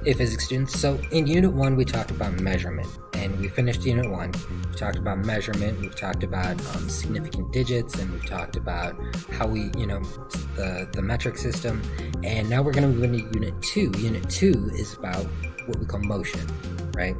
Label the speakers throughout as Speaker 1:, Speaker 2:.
Speaker 1: Hey physics students, so in Unit 1 we talked about measurement, and we finished Unit 1. We've talked about measurement, we've talked about significant digits, and we've talked about how we, the metric system, and now we're going to move into Unit 2. Unit 2 is about what we call motion, right?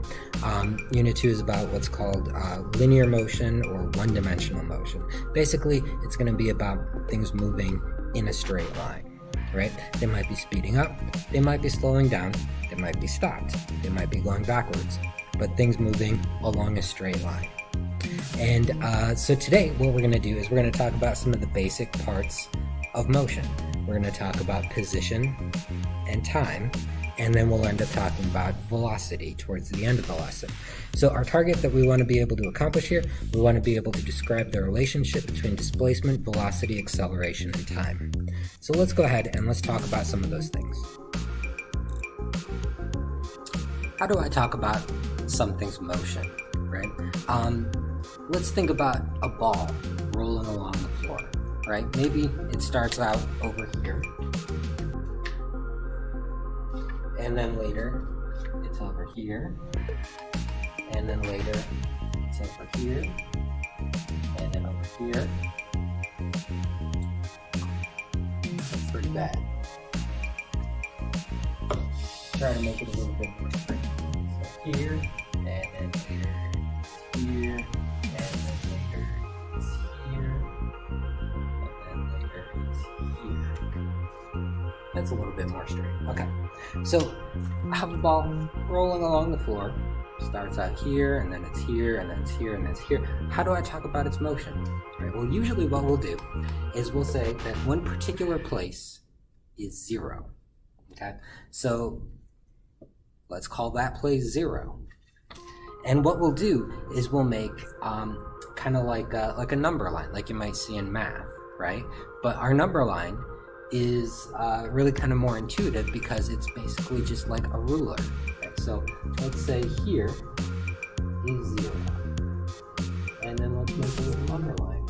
Speaker 1: Unit 2 is about what's called linear motion or one-dimensional motion. Basically, it's going to be about things moving in a straight line. Right? They might be speeding up, they might be slowing down, they might be stopped, they might be going backwards, but things moving along a straight line. And so today what we're going to do is we're going to talk about some of the basic parts of motion. We're going to talk about position and time, and then we'll end up talking about velocity towards the end of the lesson. So our target that we want to be able to accomplish here, we want to be able to describe the relationship between displacement, velocity, acceleration, and time. So let's go ahead and let's talk about some of those things. How do I talk about something's motion, right? Let's think about a ball rolling along the floor, right? Maybe it starts out over here, and then later it's over here, and then later it's over here, and then over here. That's pretty bad. Try to make it a little bit more straight. So here, and then later it's here, and then later it's here, and then later it's here. That's a little bit more straight. Okay. So I have a ball rolling along the floor. Starts out here, and then it's here, and then it's here, and then it's here. How do I talk about its motion? Right, well, usually what we'll do is we'll say that one particular place is 0. Okay, so let's call that place 0. And what we'll do is we'll make kind of like a number line, like you might see in math, right? But our number line is really kind of more intuitive because it's basically just like a ruler. Okay? So let's say here is 0, and then let's make a little underline.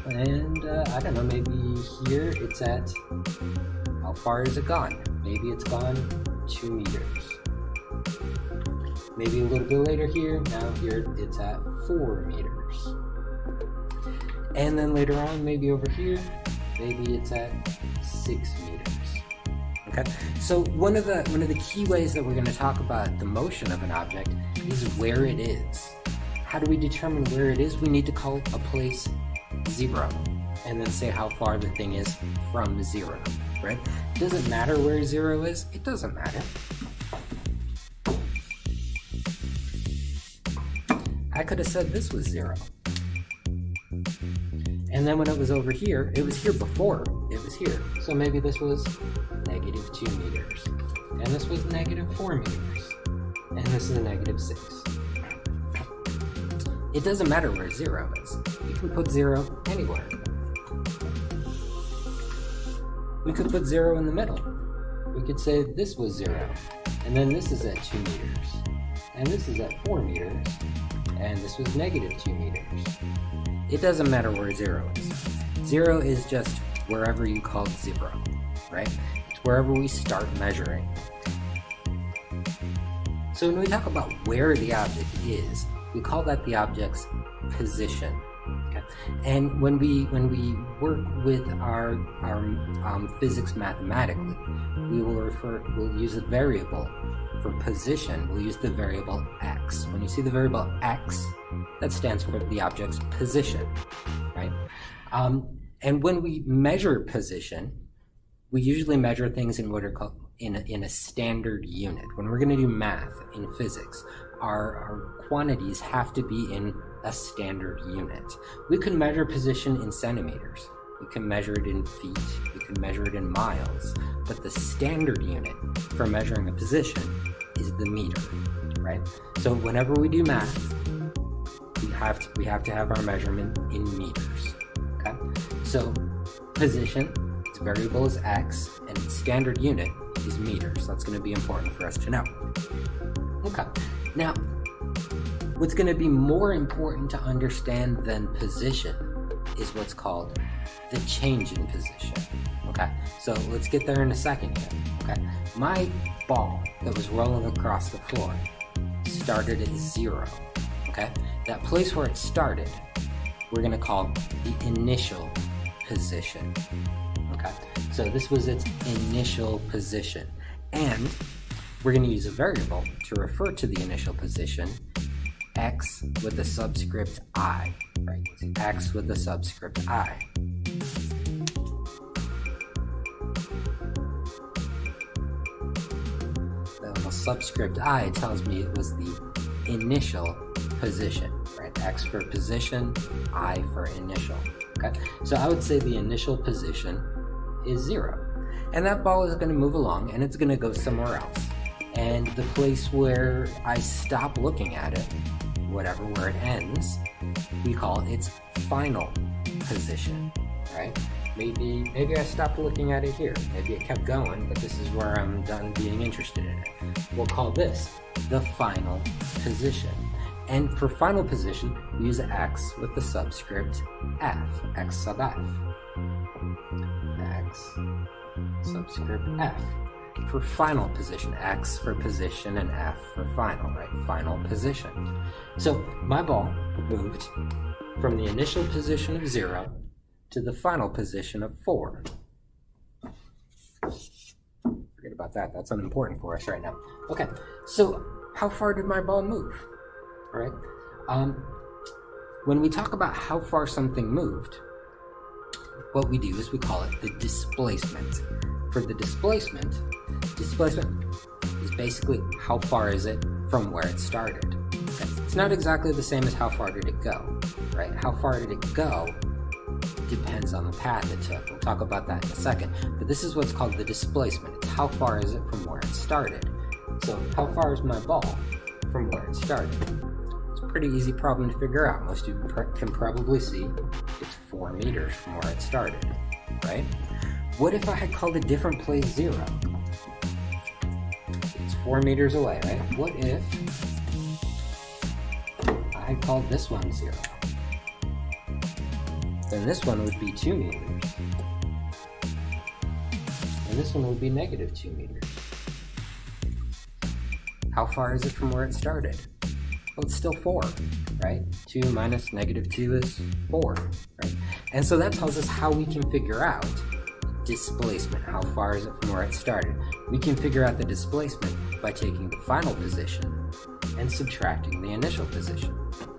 Speaker 1: And I don't know, maybe here it's at, how far is it gone? Maybe it's gone 2 meters. Maybe a little bit later here, now here it's at 4 meters. And then later on, maybe over here, maybe it's at 6 meters. Okay, so one of the key ways that we're going to talk about the motion of an object is where it is. How do we determine where it is? We need to call a place 0, and then say how far the thing is from 0. Right? Does it matter where 0 is? It doesn't matter. I could have said this was 0. And then when it was over here, it was here before it was here. So maybe this was negative 2 meters. And this was negative 4 meters. And this is a negative 6. It doesn't matter where 0 is. You can put 0 anywhere. We could put 0 in the middle. We could say this was 0. And then this is at 2 meters. And this is at 4 meters. And this was negative 2 meters. It doesn't matter where 0 is. 0 is just wherever you called 0, right? It's wherever we start measuring. So when we talk about where the object is, we call that the object's position. Okay? And when we work with our physics mathematically, we'll use a variable. For position, we'll use the variable x. When you see the variable x, that stands for the object's position, right? And when we measure position, we usually measure things in what are called in a standard unit. When we're going to do math in physics, our quantities have to be in a standard unit. We can measure position in centimeters. We can measure it in feet. We can measure it in miles. But the standard unit for measuring a position is the meter, right? So whenever we do math, we have to have our measurement in meters. Okay? So position, its variable is x, and its standard unit is meters. That's going to be important for us to know. Okay. Now, what's going to be more important to understand than position is what's called the change in position. Okay? Okay, so let's get there in a second here. Okay, my ball that was rolling across the floor started at 0. Okay, that place where it started, we're going to call the initial position. Okay, so this was its initial position, and we're going to use a variable to refer to the initial position, x with the subscript I, right? X with the subscript I. The little subscript I tells me it was the initial position, right? X for position, I for initial. Okay, so I would say the initial position is 0, and that ball is going to move along and it's going to go somewhere else, and the place where I stop looking at it, whatever, where it ends, we call its final position, right? Maybe I stopped looking at it here. Maybe it kept going, but this is where I'm done being interested in it. We'll call this the final position. And for final position, we use x with the subscript f, x sub f. X subscript f. For final position, x for position and f for final, right? Final position. So my ball moved from the initial position of 0 to the final position of 4. Forget about that. That's unimportant for us right now. Okay, so how far did my ball move? All right. When we talk about how far something moved, what we do is we call it the displacement. For the displacement is basically how far is it from where it started. Okay. It's not exactly the same as how far did it go, right? How far did it go depends on the path it took. We'll talk about that in a second. But this is what's called the displacement. It's how far is it from where it started. So how far is my ball from where it started? It's a pretty easy problem to figure out. Most of you can probably see it's 4 meters from where it started, right? What if I had called a different place 0? It's 4 meters away, right? What if I had called this one 0? Then this one would be 2 meters. And this one would be negative 2 meters. How far is it from where it started? Well, it's still 4, right? 2 minus negative 2 is 4, right? And so that tells us how we can figure out displacement. How far is it from where it started? We can figure out the displacement by taking the final position and subtracting the initial position.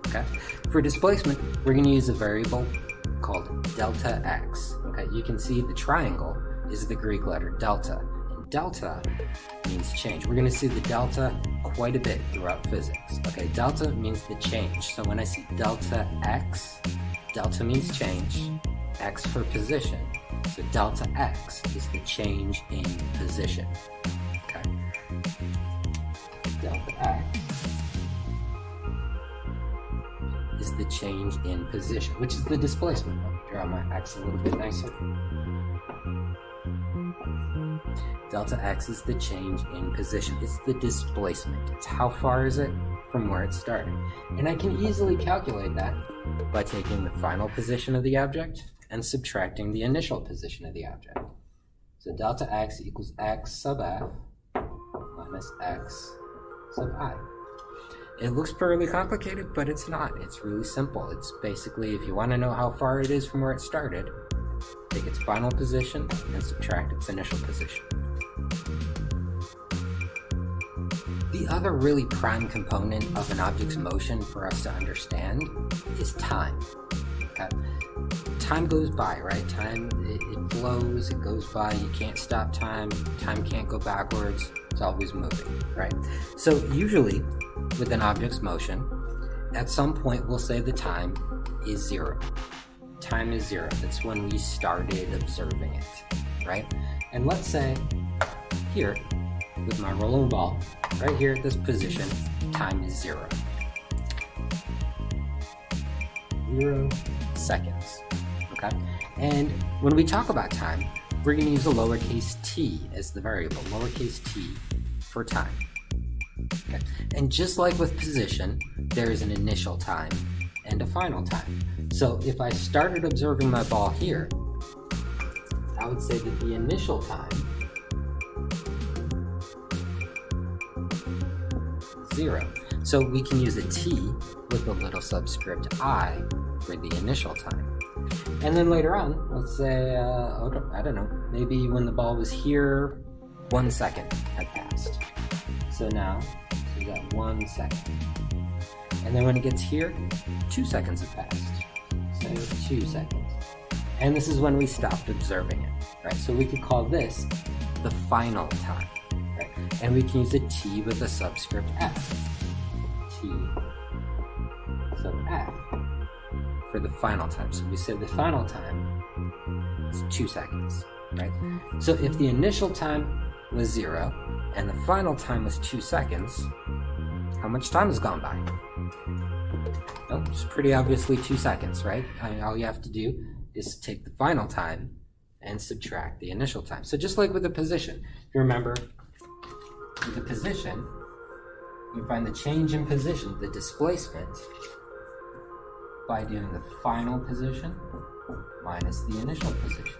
Speaker 1: Okay? For displacement, we're going to use a variable called delta x. Okay? You can see the triangle is the Greek letter delta. And delta means change. We're going to see the delta quite a bit throughout physics. Okay? Delta means the change. So when I see delta x, delta means change, x for position. So delta x is the change in position. Okay. Delta x is the change in position, which is the displacement. Let me draw my x a little bit nicer. Delta x is the change in position. It's the displacement. It's how far is it from where it started. And I can easily calculate that by taking the final position of the object and subtracting the initial position of the object. So delta x equals x sub f minus x sub I. It looks fairly complicated, but it's not. It's really simple. It's basically, if you want to know how far it is from where it started, take its final position and subtract its initial position. The other really prime component of an object's motion for us to understand is time. Okay? Time goes by, right? Time, it flows, it goes by, you can't stop time, time can't go backwards, it's always moving, right? So usually, with an object's motion, at some point we'll say the time is 0. Time is 0, that's when we started observing it, right? And let's say, here, with my rolling ball, right here at this position, time is 0. 0 seconds. Okay? And when we talk about time, we're going to use a lowercase t as the variable, lowercase t for time. Okay? And just like with position, there is an initial time and a final time. So if I started observing my ball here, I would say that the initial time is 0. So we can use a t with a little subscript I for the initial time. And then later on, let's say, I don't know, maybe when the ball was here, 1 second had passed. So now, we got 1 second. And then when it gets here, 2 seconds have passed. So 2 seconds. And this is when we stopped observing it, right? So we could call this the final time, right? And we can use a t with a subscript f. T sub f for the final time. So we said the final time is 2 seconds, right? So if the initial time was 0 and the final time was 2 seconds, how much time has gone by? Well, it's pretty obviously 2 seconds, right? I mean, all you have to do is take the final time and subtract the initial time. So just like with the position, if you remember, with the position, you find the change in position, the displacement, by doing the final position minus the initial position.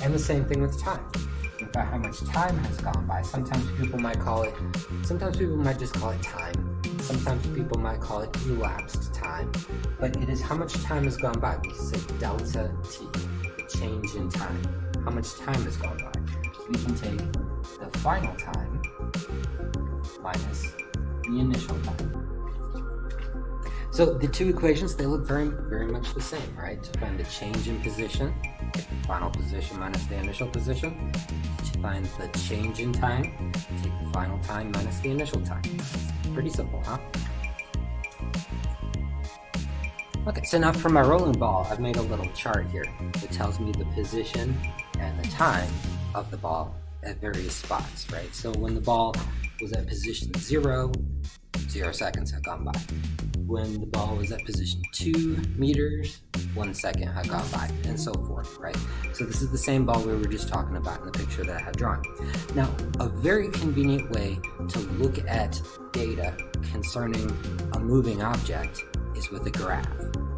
Speaker 1: And the same thing with time. In fact, how much time has gone by. Sometimes people might just call it time. Sometimes people might call it elapsed time. But it is how much time has gone by. We say delta t, the change in time. How much time has gone by. We can take the final time minus the initial time. So the two equations, they look very, very much the same, right? To find the change in position, take the final position minus the initial position. To find the change in time, take the final time minus the initial time. Pretty simple, huh? Okay, so now for my rolling ball, I've made a little chart here that tells me the position and the time of the ball at various spots, right? So when the ball was at position 0, 0 seconds had gone by. When the ball was at position 2 meters, 1 second had gone by, and so forth, right? So this is the same ball we were just talking about in the picture that I had drawn. Now, a very convenient way to look at data concerning a moving object is with a graph,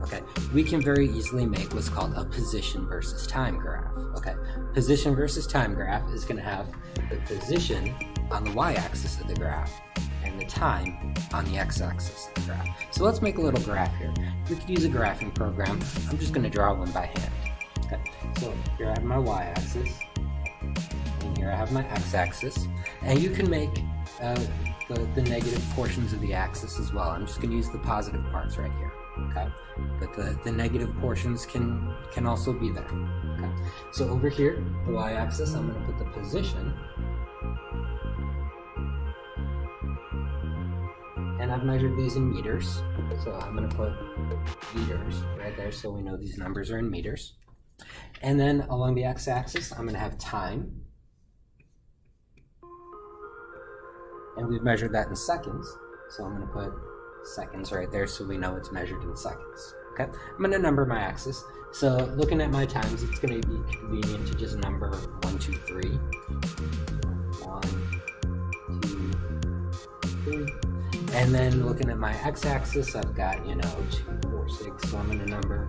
Speaker 1: okay? We can very easily make what's called a position versus time graph, okay? Position versus time graph is gonna have the position on the y-axis of the graph and the time on the x-axis of the graph. So let's make a little graph here. We could use a graphing program. I'm just gonna draw one by hand, okay? So here I have my y-axis, and here I have my x-axis, and you can make the negative portions of the axis as well. I'm just going to use the positive parts right here, okay? But the negative portions can also be there, okay? So over here, the y-axis, I'm going to put the position, and I've measured these in meters, so I'm going to put meters right there so we know these numbers are in meters. And then along the x-axis, I'm going to have time. And we've measured that in seconds, so I'm going to put seconds right there so we know it's measured in seconds. Okay, I'm going to number my axis. So looking at my times, it's going to be convenient to just number 1, 2, 3. 1, 2, 3. And then looking at my x-axis, I've got, 2, 4, 6. So I'm going to number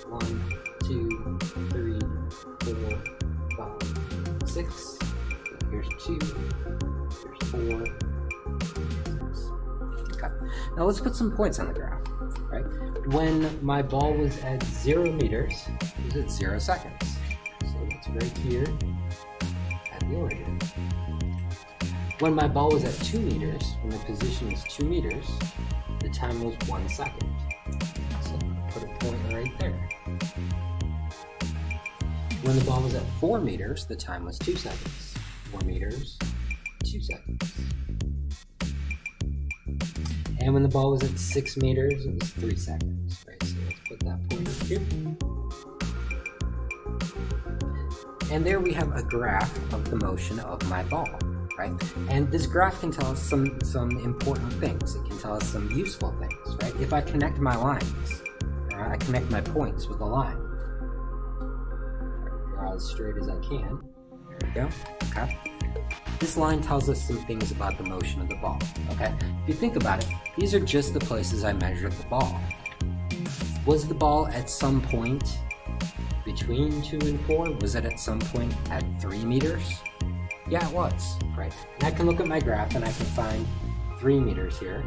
Speaker 1: 1, 2, 3, 4, 5, 6. Here's 2. 4, 6. Okay. Now let's put some points on the graph, right? When my ball was at 0 meters, it was at 0 seconds. So it's right here at the origin. When my ball was at 2 meters, when the position was 2 meters, the time was 1 second. So put a point right there. When the ball was at 4 meters, the time was 2 seconds. 4 meters, 2 seconds. And when the ball was at 6 meters, it was 3 seconds, right? So let's put that point up here. And there we have a graph of the motion of my ball, right? And this graph can tell us some important things. It can tell us some useful things, right? If I connect my lines, I connect my points with a line. Draw as straight as I can. There we go, okay? This line tells us some things about the motion of the ball, okay? If you think about it, these are just the places I measured the ball. Was the ball at some point between 2 and 4? Was it at some point at 3 meters? Yeah, it was, right? And I can look at my graph and I can find 3 meters here,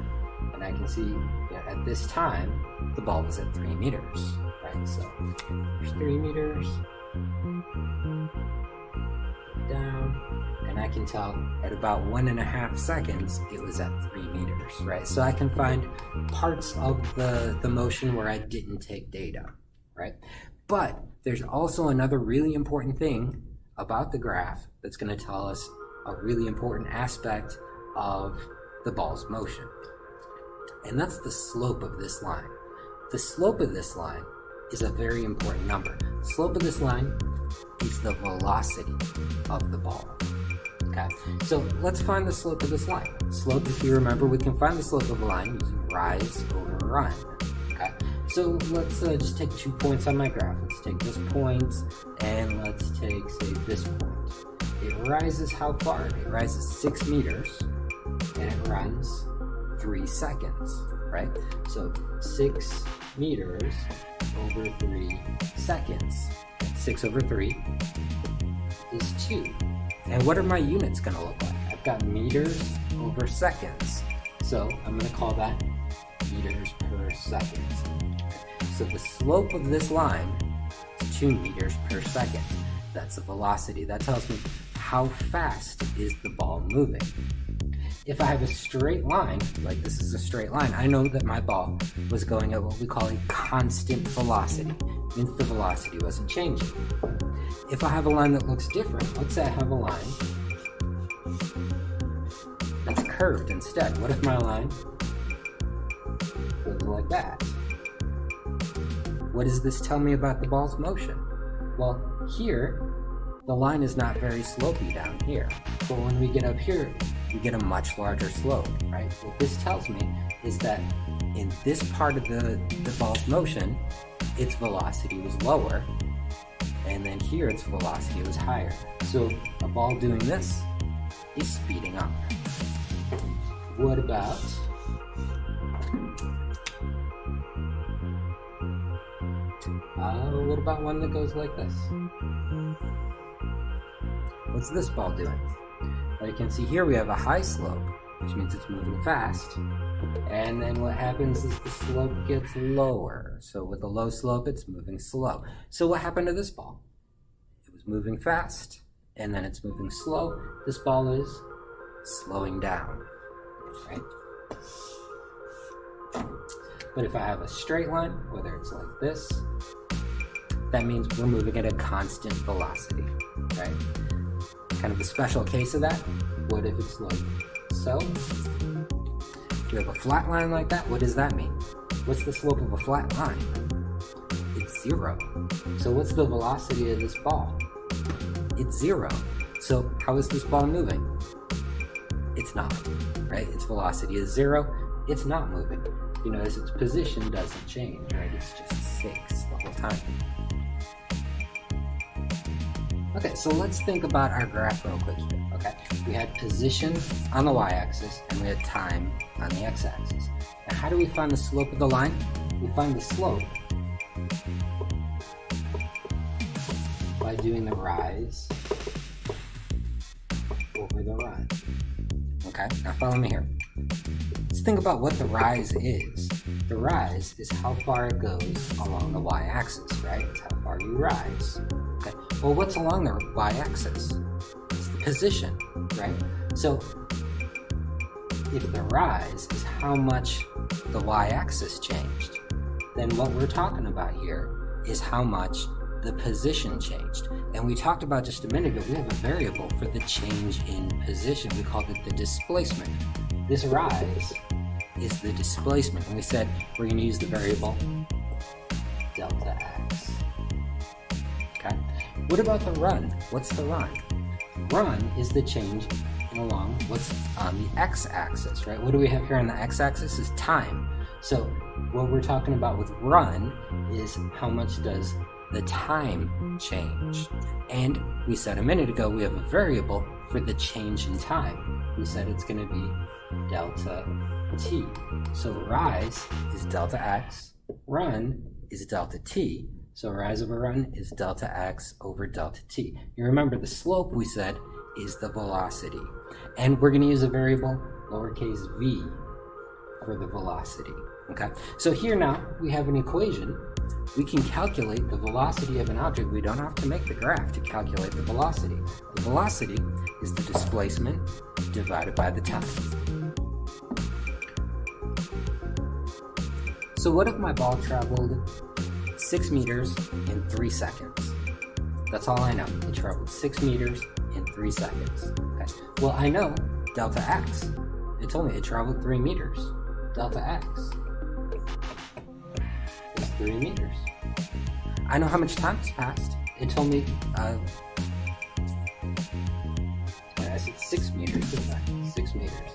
Speaker 1: and I can see that at this time, the ball was at 3 meters, right? So there's 3 meters, down, and I can tell at about 1.5 seconds, it was at 3 meters, right? So I can find parts of the motion where I didn't take data, right? But there's also another really important thing about the graph that's going to tell us a really important aspect of the ball's motion. And that's the slope of this line. The slope of this line is a very important number. The slope of this line is the velocity of the ball. Okay, so let's find the slope of this line. Slope, if you remember, we can find the slope of a line using rise over run. Okay, so let's just take 2 points on my graph. Let's take this point and let's take, say, this point. It rises how far? It rises 6 meters and it runs 3 seconds, right? So 6 meters over 3 seconds. 6 over 3 is 2. And what are my units going to look like? I've got meters over seconds. So I'm going to call that meters per second. So the slope of this line is 2 meters per second. That's the velocity. That tells me how fast is the ball moving. If I have a straight line, like this is a straight line, I know that my ball was going at what we call a constant velocity. It means the velocity wasn't changing. If I have a line that looks different, let's say I have a line that's curved instead. What if my line goes like that? What does this tell me about the ball's motion? Well, here, the line is not very slopey down here. But when we get up here, we get a much larger slope, right? What this tells me is that in this part of the ball's motion, its velocity was lower, and then here its velocity was higher. So a ball doing this is speeding up. What about one that goes like this? What's this ball doing? Well, you can see here we have a high slope, which means it's moving fast. And then what happens is the slope gets lower. So with a low slope, it's moving slow. So what happened to this ball? It was moving fast, and then it's moving slow. This ball is slowing down, right? But if I have a straight line, whether it's like this, that means we're moving at a constant velocity, right? Kind of a special case of that. What if it's like so? If you have a flat line like that, what does that mean? What's the slope of a flat line? It's 0. So what's the velocity of this ball? It's 0. So how is this ball moving? It's not, right? Its velocity is 0. It's not moving. You notice its position doesn't change, right? It's just 6 the whole time. Okay, so let's think about our graph real quick here, okay? We had position on the y-axis and we had time on the x-axis. Now how do we find the slope of the line? We find the slope by doing the rise over the run. Okay, now follow me here. Let's think about what the rise is. The rise is how far it goes along the y-axis, right? It's how far you rise. Okay. Well, what's along the y-axis? It's the position, right? So if the rise is how much the y-axis changed, then what we're talking about here is how much the position changed. And we talked about just a minute ago, we have a variable for the change in position. We called it the displacement. This rise is the displacement. And we said we're going to use the variable delta x. Okay. What about the run? What's the run? Run is the change along what's on the x-axis, right? What do we have here on the x-axis is time. So what we're talking about with run is how much does the time change. And we said a minute ago we have a variable for the change in time. We said it's going to be delta t. So rise is delta x, run is delta t. So rise over run is delta x over delta t. You remember the slope we said is the velocity. And we're going to use a variable lowercase v for the velocity. Okay, so here now we have an equation. We can calculate the velocity of an object. We don't have to make the graph to calculate the velocity. The velocity is the displacement divided by the time. So what if my ball traveled 6 meters in 3 seconds? That's all I know. It traveled 6 meters in 3 seconds. Okay. Well, I know delta x. It told me it traveled 3 meters. Delta x is 3 meters. I know how much time has passed. It told me, I said 6 meters, didn't I? 6 meters.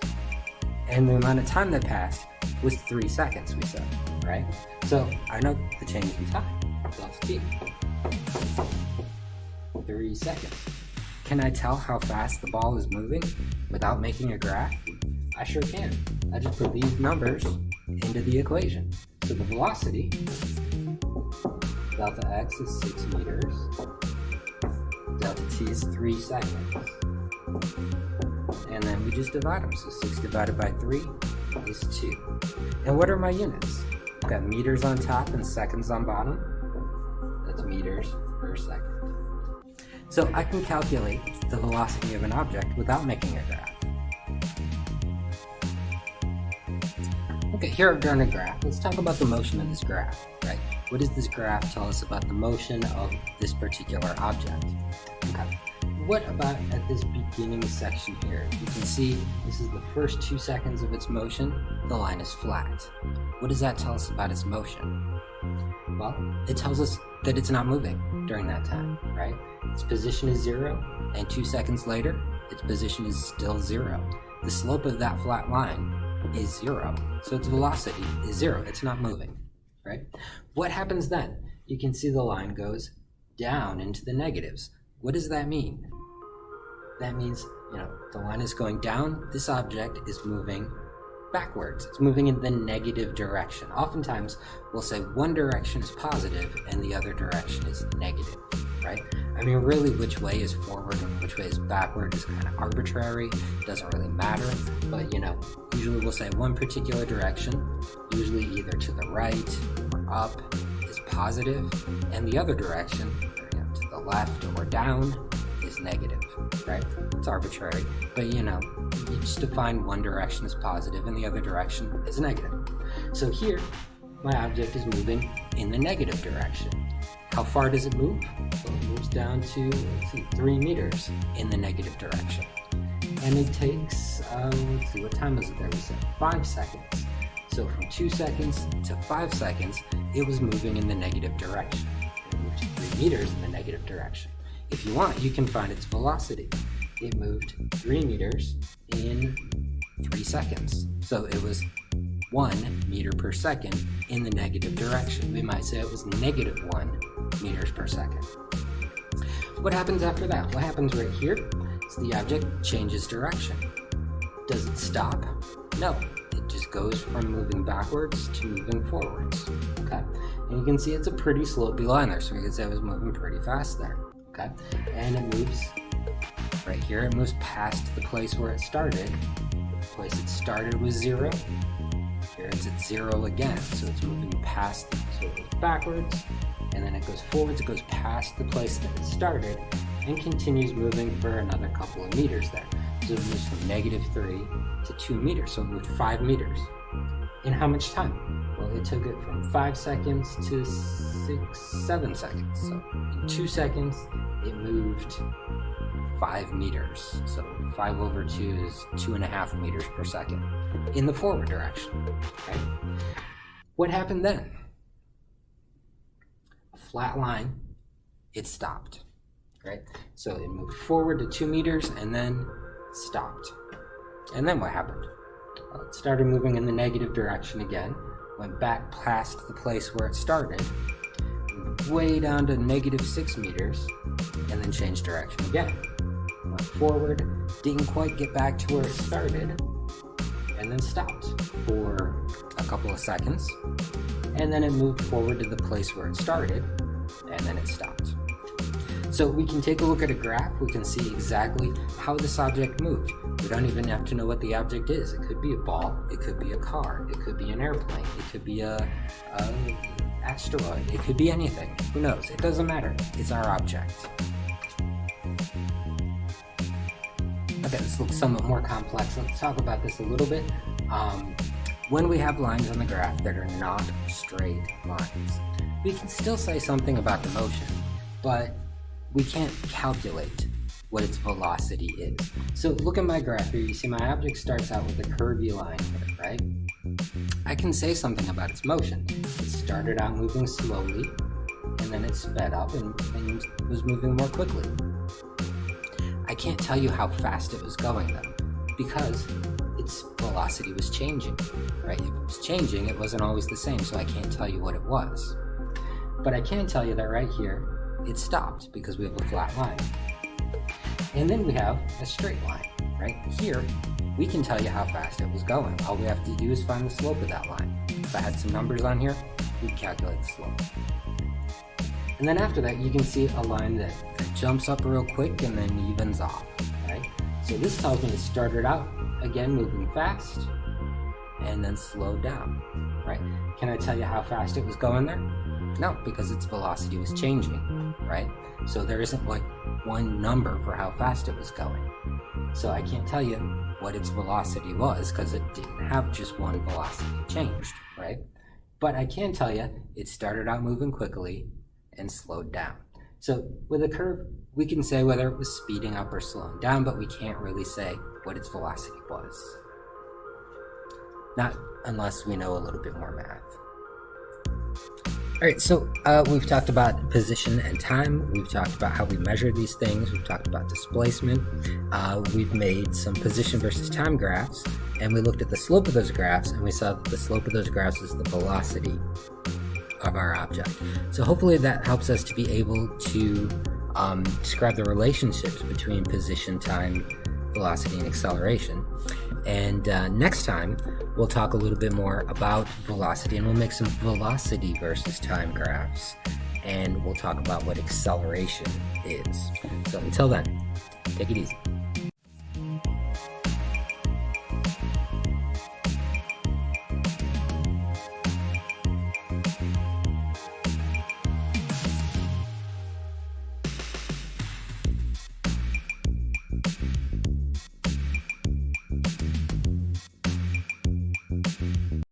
Speaker 1: And the amount of time that passed was 3 seconds, we said, right? So I know the change in time, delta t. 3 seconds. Can I tell how fast the ball is moving without making a graph? I sure can. I just put these numbers into the equation. So the velocity, delta x is 6 meters, delta t is 3 seconds. And then we just divide them. So 6 divided by 3 is 2. And what are my units? I've got meters on top and seconds on bottom. That's meters per second. So I can calculate the velocity of an object without making a graph. Okay, here I've drawn a graph. Let's talk about the motion of this graph, right? What does this graph tell us about the motion of this particular object? Okay. What about at this beginning section here? You can see this is the first 2 seconds of its motion. The line is flat. What does that tell us about its motion? Well, it tells us that it's not moving during that time, right? Its position is 0, and 2 seconds later, its position is still 0. The slope of that flat line is 0, so its velocity is 0. It's not moving, right? What happens then? You can see the line goes down into the negatives. What does that mean? That means, the line is going down. This object is moving backwards. It's moving in the negative direction. Oftentimes, we'll say one direction is positive and the other direction is negative, right? I mean, really, which way is forward and which way is backward is kind of arbitrary. It doesn't really matter, but, usually we'll say one particular direction, usually either to the right or up, is positive, and the other direction, to the left or down, is negative, right? It's arbitrary, but you just define one direction as positive and the other direction is negative. So here, my object is moving in the negative direction. How far does it move? Well, it moves down to 3 meters in the negative direction. And it takes, let's see, what time was it there? We said 5 seconds. So from 2 seconds to 5 seconds, it was moving in the negative direction. It moved 3 meters in the negative direction. If you want, you can find its velocity. It moved 3 meters in 3 seconds. So it was 1 meter per second in the negative direction. We might say it was negative 1 meters per second. What happens after that? What happens right here is the object changes direction. Does it stop? No. It just goes from moving backwards to moving forwards. Okay? And you can see it's a pretty slopey line there, so we could say it was moving pretty fast there. Okay? And it moves right here. It moves past the place where it started. The place it started was 0. Here it's at 0 again, so it's moving past, so it goes backwards, and then it goes forwards, it goes past the place that it started, and continues moving for another couple of meters there. So it moves from -3 to 2 meters, so it moved 5 meters. In how much time? Well, it took it from 5 seconds to 7 seconds. So in 2 seconds, it moved 5 meters. So 5 over 2 is 2.5 meters per second in the forward direction. Right? What happened then? A flat line, it stopped. Right? So it moved forward to 2 meters and then stopped. And then what happened? Well, it started moving in the negative direction again, went back past the place where it started, way down to -6 meters, and then changed direction again. Went forward, didn't quite get back to where it started, and then stopped for a couple of seconds. And then it moved forward to the place where it started, then it stopped. So we can take a look at a graph, we can see exactly how this object moved. We don't even have to know what the object is. It could be a ball, it could be a car, it could be an airplane, it could be a asteroid, it could be anything. Who knows? It doesn't matter. It's our object. Okay, this looks somewhat more complex. Let's talk about this a little bit. When we have lines on the graph that are not straight lines, we can still say something about the motion, but we can't calculate what its velocity is. So look at my graph here. You see my object starts out with a curvy line here, right? I can say something about its motion. It started out moving slowly, and then it sped up and was moving more quickly. I can't tell you how fast it was going though, because its velocity was changing, right? If it was changing, it wasn't always the same, so I can't tell you what it was. But I can tell you that right here, it stopped because we have a flat line. And then we have a straight line, right? Here, we can tell you how fast it was going. All we have to do is find the slope of that line. If I had some numbers on here, we'd calculate the slope. And then after that, you can see a line that jumps up real quick and then evens off, right? So this tells me it started out, again, moving fast, and then slowed down, right? Can I tell you how fast it was going there? No, because its velocity was changing, right? So there isn't like one number for how fast it was going. So I can't tell you what its velocity was because it didn't have just one velocity. It changed, right? But I can tell you it started out moving quickly and slowed down. So with a curve, we can say whether it was speeding up or slowing down, but we can't really say what its velocity was. Not unless we know a little bit more math. All right, so we've talked about position and time. We've talked about how we measure these things. We've talked about displacement. We've made some position versus time graphs, and we looked at the slope of those graphs, and we saw that the slope of those graphs is the velocity of our object. So hopefully that helps us to be able to describe the relationships between position, time, velocity, and acceleration. And next time, we'll talk a little bit more about velocity, and we'll make some velocity versus time graphs, and we'll talk about what acceleration is. So until then, take it easy.